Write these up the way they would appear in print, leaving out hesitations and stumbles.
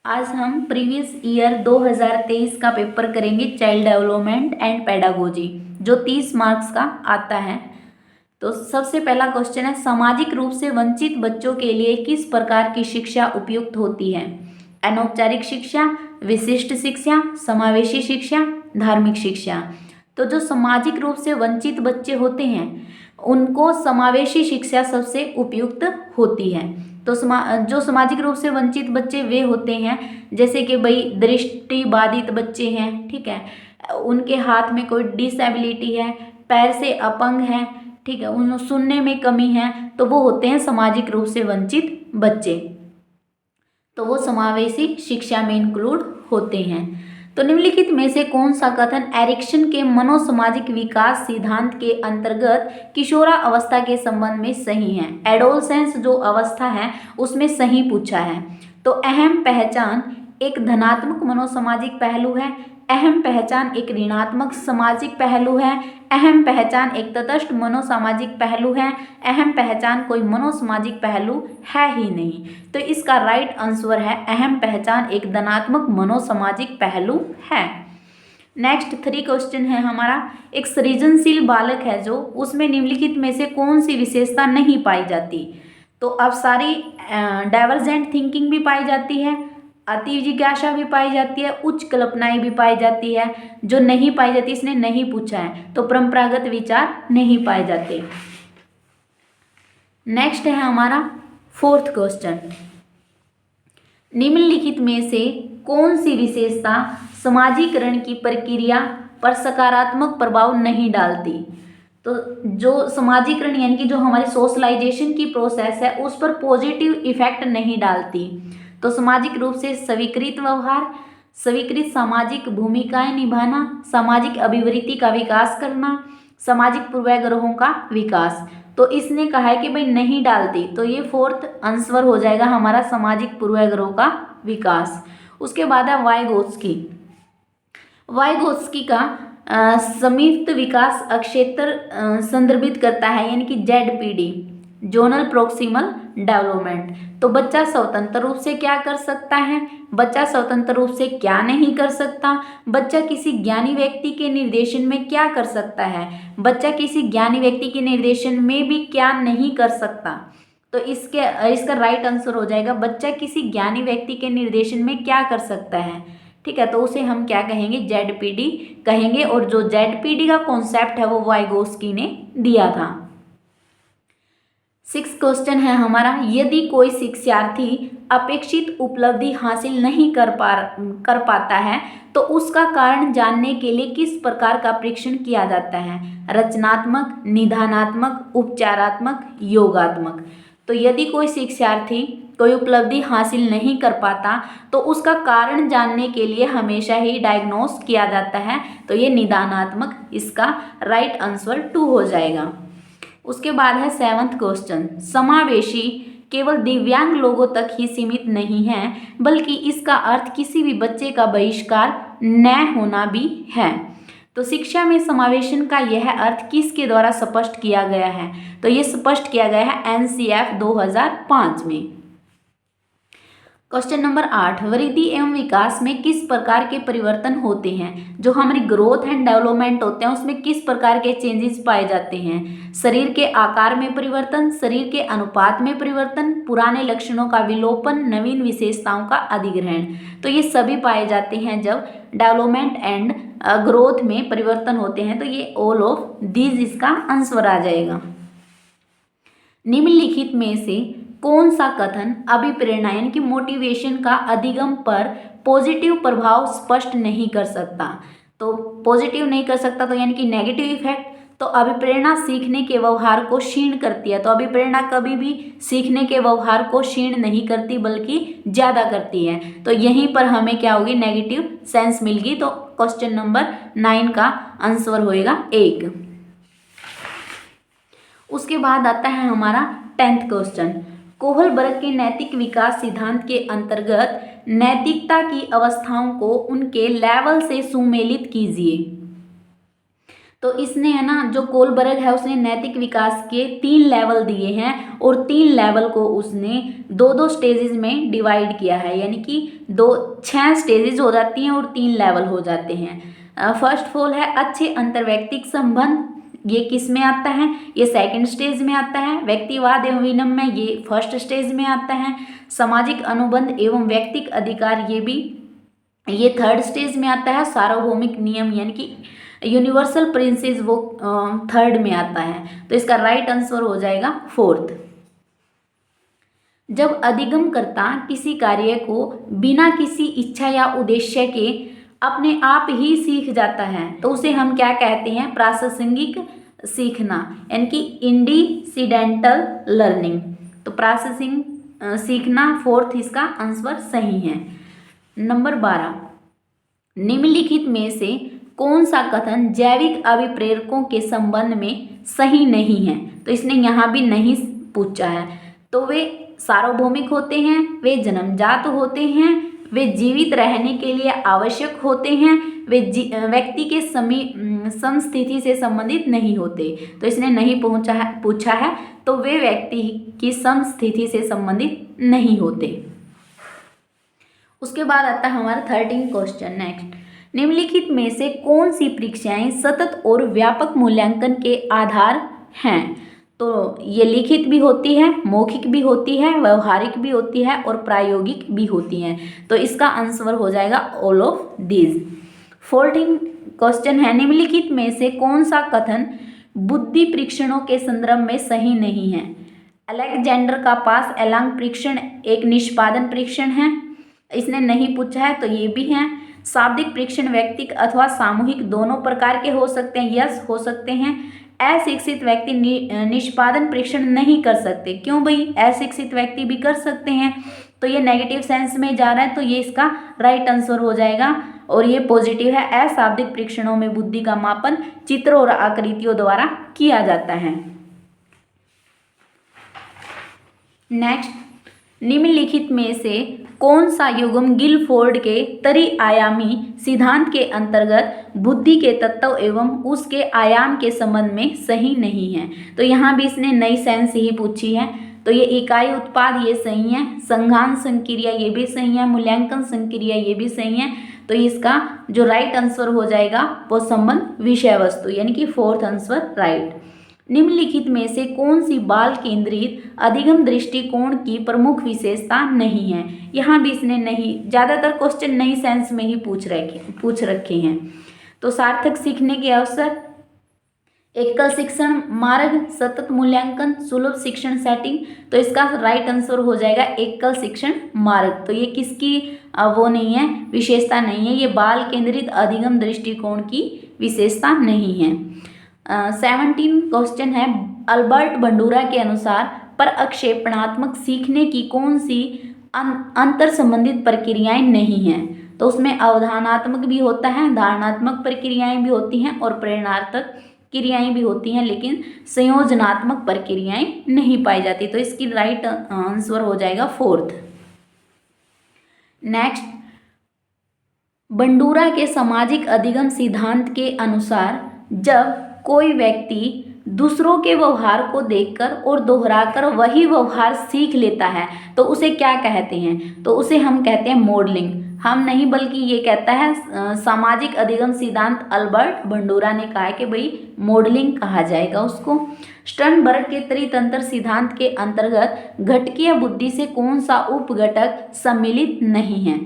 आज हम previous year 2023 का पेपर करेंगे, चाइल्ड डेवलपमेंट एंड पेडागोजी, जो 30 मार्क्स का आता है। तो सबसे पहला क्वेश्चन है, सामाजिक रूप से वंचित बच्चों के लिए किस प्रकार की शिक्षा उपयुक्त होती है? अनौपचारिक शिक्षा, विशिष्ट शिक्षा, समावेशी शिक्षा, धार्मिक शिक्षा। तो जो सामाजिक रूप से वंचित बच्चे होते हैं उनको समावेशी शिक्षा सबसे उपयुक्त होती है। तो जो सामाजिक रूप से वंचित बच्चे वे होते हैं जैसे कि भाई दृष्टि बाधित बच्चे हैं, ठीक है, उनके हाथ में कोई डिसेबिलिटी है, पैर से अपंग है, ठीक है, उन सुनने में कमी है, तो वो होते हैं सामाजिक रूप से वंचित बच्चे। तो वो समावेशी शिक्षा में इंक्लूड होते हैं। तो निम्नलिखित में से कौन सा कथन एरिक्सन के मनोसामाजिक विकास सिद्धांत के अंतर्गत किशोरा अवस्था के संबंध में सही है? एडोलसेंस जो अवस्था है उसमें सही पूछा है। तो अहम पहचान एक धनात्मक मनोसामाजिक पहलू है, अहम पहचान एक ऋणात्मक सामाजिक पहलू है, अहम पहचान एक तटस्थ मनोसामाजिक पहलू है, अहम पहचान कोई मनोसामाजिक पहलू है ही नहीं। तो इसका राइट आंसर है अहम पहचान एक धनात्मक मनोसामाजिक पहलू है। नेक्स्ट 3 क्वेश्चन है हमारा, एक सृजनशील बालक है जो उसमें निम्नलिखित में से कौन सी विशेषता नहीं पाई जाती? तो अब सारी डाइवर्जेंट थिंकिंग भी पाई जाती है, अति जिज्ञासा भी पाई जाती है, उच्च कल्पनाएं भी पाई जाती है। जो नहीं पाई जाती इसने नहीं पूछा है, तो परंपरागत विचार नहीं पाए जाते। नेक्स्ट है हमारा 4th क्वेश्चन, निम्नलिखित में से कौन सी विशेषता समाजीकरण की प्रक्रिया पर सकारात्मक प्रभाव नहीं डालती? तो जो समाजीकरण यानी कि जो हमारी सोशलाइजेशन की प्रोसेस है उस पर पॉजिटिव इफेक्ट नहीं डालती। तो सामाजिक रूप से स्वीकृत व्यवहार, स्वीकृत सामाजिक भूमिकाएं निभाना, सामाजिक अभिवृत्ति का विकास करना, सामाजिक पूर्वाग्रहों का विकास। तो इसने कहा है कि भाई नहीं डालती, तो ये 4th आंसर हो जाएगा हमारा, सामाजिक पूर्वाग्रहों का विकास। उसके बाद है वाइगोत्स्की। वाइगोत्स्की का संयुक्त विकास अक्षेत्र संदर्भित करता है यानी कि ZPD, जोनल प्रोक्सिमल डेवलपमेंट। तो बच्चा स्वतंत्र रूप से क्या कर सकता है, बच्चा स्वतंत्र रूप से क्या नहीं कर सकता, बच्चा किसी ज्ञानी व्यक्ति के निर्देशन में क्या कर सकता है, बच्चा किसी ज्ञानी व्यक्ति के निर्देशन में भी क्या नहीं कर सकता। तो इसका राइट आंसर हो जाएगा बच्चा किसी ज्ञानी व्यक्ति के निर्देशन में क्या कर सकता है, ठीक है, तो उसे हम क्या कहेंगे, ZPD कहेंगे। और जो ZPD का कॉन्सेप्ट है वो वाइगोत्स्की ने दिया था। 6th क्वेश्चन है हमारा, यदि कोई शिक्षार्थी अपेक्षित उपलब्धि हासिल नहीं कर पाता है तो उसका कारण जानने के लिए किस प्रकार का परीक्षण किया जाता है? रचनात्मक, निदानात्मक, उपचारात्मक, योगात्मक। तो यदि कोई शिक्षार्थी कोई उपलब्धि हासिल नहीं कर पाता तो उसका कारण जानने के लिए हमेशा ही डायग्नोस किया जाता है, तो ये निदानात्मक, इसका राइट आंसर 2 हो जाएगा। उसके बाद है 7th क्वेश्चन, समावेशी केवल दिव्यांग लोगों तक ही सीमित नहीं है बल्कि इसका अर्थ किसी भी बच्चे का बहिष्कार न होना भी है। तो शिक्षा में समावेशन का यह अर्थ किसके द्वारा स्पष्ट किया गया है? तो ये स्पष्ट किया गया है NCF 2005 में। क्वेश्चन नंबर 8, वृद्धि एवं विकास में किस प्रकार के परिवर्तन होते हैं? जो हमारी ग्रोथ एंड डेवलपमेंट होते हैं उसमें किस प्रकार के चेंजेस पाए जाते हैं? शरीर के आकार में परिवर्तन, शरीर के अनुपात में परिवर्तन, पुराने लक्षणों का विलोपन, नवीन विशेषताओं का अधिग्रहण। तो ये सभी पाए जाते हैं जब डेवलपमेंट एंड ग्रोथ में परिवर्तन होते हैं, तो ये ऑल ऑफ दीज इसका आंसर आ जाएगा। निम्नलिखित में से कौन सा कथन अभिप्रेरणा यानी कि मोटिवेशन का अधिगम पर पॉजिटिव प्रभाव स्पष्ट नहीं कर सकता? तो पॉजिटिव नहीं कर सकता तो यानी कि नेगेटिव इफेक्ट। तो अभिप्रेरणा सीखने के व्यवहार को क्षीण करती है, तो अभिप्रेरणा कभी भी सीखने के व्यवहार को क्षीण नहीं करती बल्कि ज्यादा करती है। तो यहीं पर हमें क्या होगी, नेगेटिव सेंस मिलगी। तो क्वेश्चन नंबर 9 का आंसर होएगा 1। उसके बाद आता है हमारा 10th क्वेश्चन, कोहलबर्ग के नैतिक विकास सिद्धांत के अंतर्गत नैतिकता की अवस्थाओं को उनके लेवल से सुमेलित कीजिए। तो इसने है ना, जो कोलबर्ग है उसने नैतिक विकास के 3 लेवल दिए हैं और 3 लेवल को उसने 2-2 स्टेजेस में डिवाइड किया है, यानी कि 6 स्टेजेस हो जाती हैं और 3 लेवल हो जाते हैं। फर्स्ट ऑफ ऑल है अच्छे अंतर्वैयक्तिक संबंध, ये किस में आता है, ये सेकंड स्टेज में आता है। व्यक्तिवाद एवं विनिमय में ये फर्स्ट स्टेज में आता है। सामाजिक अनुबंध एवं व्यक्तिक अधिकार ये थर्ड स्टेज में आता है। सार्वभौमिक नियम यानी कि यूनिवर्सल प्रिंसिपल वो थर्ड में आता है। तो इसका राइट आंसर हो जाएगा फोर्थ। जब अधिगमकर्ता किसी कार्य को बिना किसी इच्छा या उद्देश्य के अपने आप ही सीख जाता है तो उसे हम क्या कहते हैं, प्रासंगिक सीखना, यानी कि इंडिसिडेंटल लर्निंग। तो प्रासंगिक सीखना फोर्थ इसका आंसर सही है। नंबर 12, निम्नलिखित में से कौन सा कथन जैविक अभिप्रेरकों के संबंध में सही नहीं है। तो इसने यहाँ भी नहीं पूछा है। तो वे सार्वभौमिक होते हैं, वे जन्मजात होते हैं, वे जीवित रहने के लिए आवश्यक होते हैं, वे व्यक्ति के समस्थिति से संबंधित नहीं होते। तो इसने नहीं पूछा है, तो वे व्यक्ति की समस्थिति से संबंधित नहीं होते। उसके बाद आता है हमारा 13 क्वेश्चन। नेक्स्ट, निम्नलिखित में से कौन सी परीक्षाएं सतत और व्यापक मूल्यांकन के आधार हैं। तो ये लिखित भी होती है, मौखिक भी होती है, व्यवहारिक भी होती है और प्रायोगिक भी होती हैं। तो इसका आंसर हो जाएगा ऑल ऑफ दीज। 14 क्वेश्चन है, निम्नलिखित में से कौन सा कथन बुद्धि परीक्षणों के संदर्भ में सही नहीं है। अलेक्जेंडर का पास एलांग परीक्षण एक निष्पादन परीक्षण है, इसने नहीं पूछा है, तो ये भी है। शाब्दिक परीक्षण व्यक्तिक अथवा सामूहिक दोनों प्रकार के हो सकते हैं, यस हो सकते हैं। अशिक्षित व्यक्ति निष्पादन परीक्षण नहीं कर सकते, क्यों भाई, अशिक्षित व्यक्ति भी कर सकते हैं। तो ये नेगेटिव सेंस में जा रहा है, तो ये इसका राइट आंसर हो जाएगा। और ये पॉजिटिव है, अशाब्दिक परीक्षणों में बुद्धि का मापन चित्रों और आकृतियों द्वारा किया जाता है। नेक्स्ट, निम्नलिखित में से कौन सा युग्म गिलफोर्ड के त्रि-आयामी सिद्धांत के अंतर्गत बुद्धि के तत्व एवं उसके आयाम के संबंध में सही नहीं है। तो यहाँ भी इसने नई सेंस ही पूछी है। तो ये इकाई उत्पाद ये सही है, संघान संक्रिया ये भी सही है, मूल्यांकन संक्रिया ये भी सही है। तो इसका जो राइट आंसर हो जाएगा वो संबंध विषय वस्तु, यानी कि फोर्थ आंसर राइट। निम्नलिखित में से कौन सी बाल केंद्रित अधिगम दृष्टिकोण की प्रमुख विशेषता नहीं है। यहाँ भी इसने नहीं, ज़्यादातर क्वेश्चन नई सेंस में ही पूछ रखे हैं। तो सार्थक सीखने के अवसर, एकल शिक्षण मार्ग, सतत मूल्यांकन, सुलभ शिक्षण सेटिंग। तो इसका राइट आंसर हो जाएगा एकल शिक्षण मार्ग। तो ये किसकी वो नहीं है, विशेषता नहीं है, ये बाल केंद्रित अधिगम दृष्टिकोण की विशेषता नहीं है। 17 क्वेश्चन है, अल्बर्ट बंडूरा के अनुसार परअक्षेपणात्मक सीखने की कौन सी अंतर संबंधित प्रक्रियाएं नहीं हैं। तो उसमें अवधारणात्मक भी होता है, धारणात्मक प्रक्रियाएं भी होती हैं और प्रेरणात्मक क्रियाएं भी होती हैं, लेकिन संयोजनात्मक प्रक्रियाएं नहीं पाई जाती। तो इसकी राइट आंसर हो जाएगा फोर्थ। नेक्स्ट, बंडूरा के सामाजिक अधिगम सिद्धांत के अनुसार जब कोई व्यक्ति दूसरों के व्यवहार को देखकर और दोहराकर वही व्यवहार सीख लेता है तो उसे क्या कहते हैं। तो उसे हम कहते हैं मॉडलिंग। हम नहीं बल्कि ये कहता है सामाजिक अधिगम सिद्धांत अल्बर्ट बंडूरा ने कहा है कि भाई मॉडलिंग कहा जाएगा उसको। स्टर्नबर्ग के त्रितंत्र सिद्धांत के अंतर्गत घटकीय बुद्धि से कौन सा उपघटक सम्मिलित नहीं है।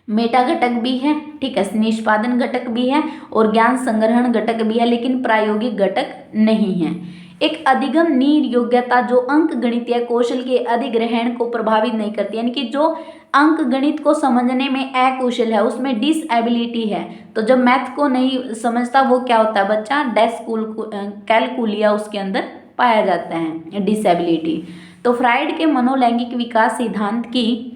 मेटा घटक भी है, ठीक है, निष्पादन घटक भी है और ज्ञान संग्रहण घटक भी है, लेकिन प्रायोगिक घटक नहीं है। एक अधिगम नीड योग्यता जो अंक गणितीय कौशल के अधिग्रहण को प्रभावित नहीं करती, यानी कि जो अंक गणित को समझने में अकुशल है उसमें डिसएबिलिटी है। तो जब मैथ को नहीं समझता वो क्या होता है बच्चा, कैलकुलिया उसके अंदर पाया जाता है डिसएबिलिटी। तो फ्राइड के मनोलैंगिक विकास सिद्धांत की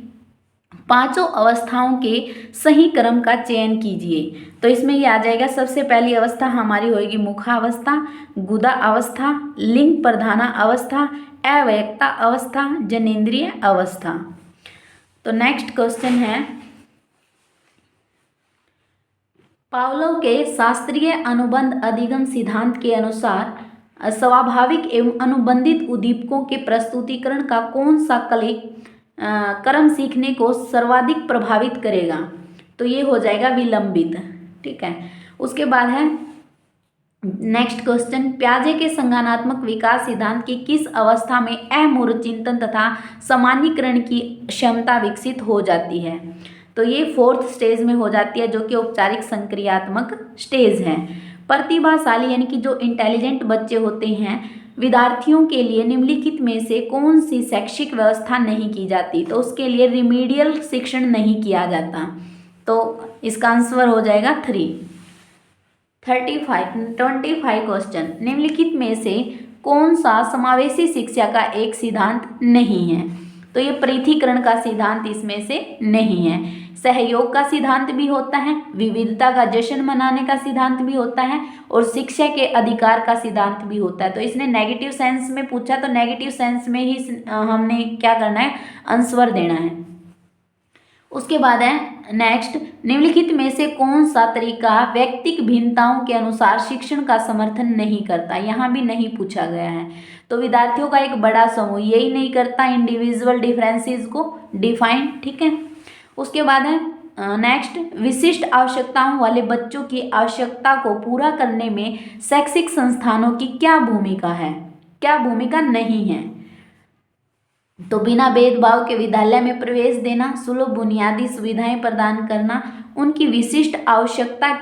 5 अवस्थाओं के सही क्रम का चयन कीजिए। तो इसमें ये आ जाएगा, सबसे पहली अवस्था हमारी होगी मुखावस्था, गुदा अवस्था, लिंग प्रधाना अवस्था, अव्यक्ता अवस्था, जनेंद्रिय अवस्था। तो नेक्स्ट क्वेश्चन है, पावलोव के शास्त्रीय अनुबंध अधिगम सिद्धांत के अनुसार स्वाभाविक एवं अनुबंधित उद्दीपकों के प्रस्तुतिकरण का कौन सा क्रम सीखने को सर्वाधिक प्रभावित करेगा? तो ये हो जाएगा विलंबित। ठीक है, उसके बाद है नेक्स्ट क्वेश्चन, प्याजे के संज्ञानात्मक विकास सिद्धांत की किस अवस्था में अमूर्त चिंतन तथा सामान्यीकरण की क्षमता विकसित हो जाती है? तो ये 4th स्टेज में हो जाती है, जो कि औपचारिक संक्रियात्मक स्टेज है। प्रतिभाशाली यानी कि जो इंटेलिजेंट बच्चे होते हैं, विद्यार्थियों के लिए निम्नलिखित में से कौन सी शैक्षिक व्यवस्था नहीं की जाती? तो उसके लिए रिमीडियल शिक्षण नहीं किया जाता। तो इसका आंसर हो जाएगा 25 क्वेश्चन, निम्नलिखित में से कौन सा समावेशी शिक्षा का एक सिद्धांत नहीं है? तो ये पृथकीकरण का सिद्धांत इसमें से नहीं है। सहयोग का सिद्धांत भी होता है, विविधता का जश्न मनाने का सिद्धांत भी होता है, और शिक्षा के अधिकार का सिद्धांत भी होता है। तो इसने नेगेटिव सेंस में पूछा, तो नेगेटिव सेंस में ही हमने क्या करना है, आंसर देना है। उसके बाद है नेक्स्ट, निम्नलिखित में से कौन सा तरीका व्यक्तिक भिन्नताओं के अनुसार शिक्षण का समर्थन नहीं करता? यहाँ भी नहीं पूछा गया है। तो विद्यार्थियों का एक बड़ा समूह यही नहीं करता इंडिविजुअल डिफरेंसेस को डिफाइन। ठीक है, उसके बाद है नेक्स्ट, विशिष्ट आवश्यकताओं वाले बच्चों की आवश्यकता को पूरा करने में शैक्षिक संस्थानों की क्या भूमिका है, क्या भूमिका नहीं है? तो बिना भेदभाव के विद्यालय में प्रवेश देना, सुलभ बुनियादी सुविधाएं प्रदान करना, उनकी विशिष्ट आवश्यकता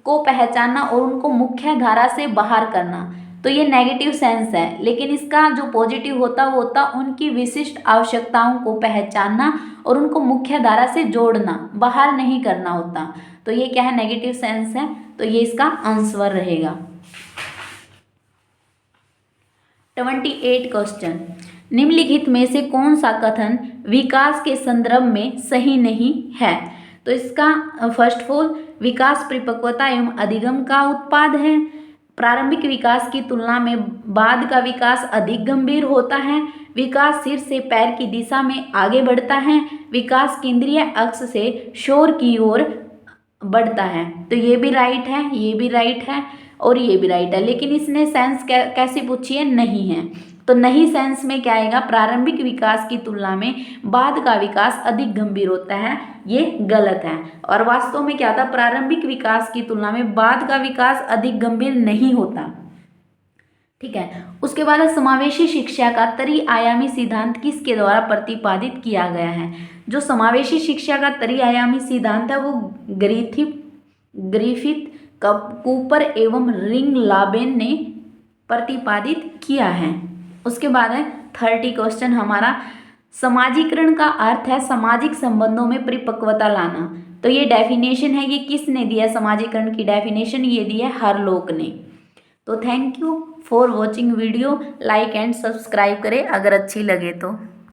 को पहचानना और उनको मुख्य धारा से बाहर करना। तो ये नेगेटिव सेंस है, लेकिन इसका जो पॉजिटिव होता वो होता उनकी विशिष्ट आवश्यकताओं को पहचानना और उनको मुख्य धारा से जोड़ना, बाहर नहीं करना होता। तो ये क्या है, नेगेटिव सेंस है। तो ये इसका आंसर रहेगा। 28 क्वेश्चन, निम्नलिखित में से कौन सा कथन विकास के संदर्भ में सही नहीं है? तो इसका फर्स्ट ऑफ ऑल, विकास परिपक्वता एवं अधिगम का उत्पाद है। प्रारंभिक विकास की तुलना में बाद का विकास अधिक गंभीर होता है। विकास सिर से पैर की दिशा में आगे बढ़ता है। विकास केंद्रीय अक्ष से शोर की ओर बढ़ता है। तो ये भी राइट है, ये भी राइट है और ये भी राइट है, लेकिन इसने सेंस कैसी पूछी है, नहीं है। तो नहीं सेंस में क्या आएगा, प्रारंभिक विकास की तुलना में बाद का विकास अधिक गंभीर होता है, ये गलत है। और वास्तव में क्या था, प्रारंभिक विकास की तुलना में बाद का विकास अधिक गंभीर नहीं होता। ठीक है, उसके बाद समावेशी शिक्षा का त्रिआयामी सिद्धांत किसके द्वारा प्रतिपादित किया गया है? जो समावेशी शिक्षा का त्रिआयामी सिद्धांत है वो ग्रिफिथ, कूपर एवं रिंगलाबेन ने प्रतिपादित किया है। उसके बाद है 30 क्वेश्चन हमारा, समाजीकरण का अर्थ है सामाजिक संबंधों में परिपक्वता लाना। तो ये डेफिनेशन है, ये किसने दिया समाजीकरण की डेफिनेशन? ये दी है हरलोक ने। तो thank you for watching video, like and subscribe करें अगर अच्छी लगे तो।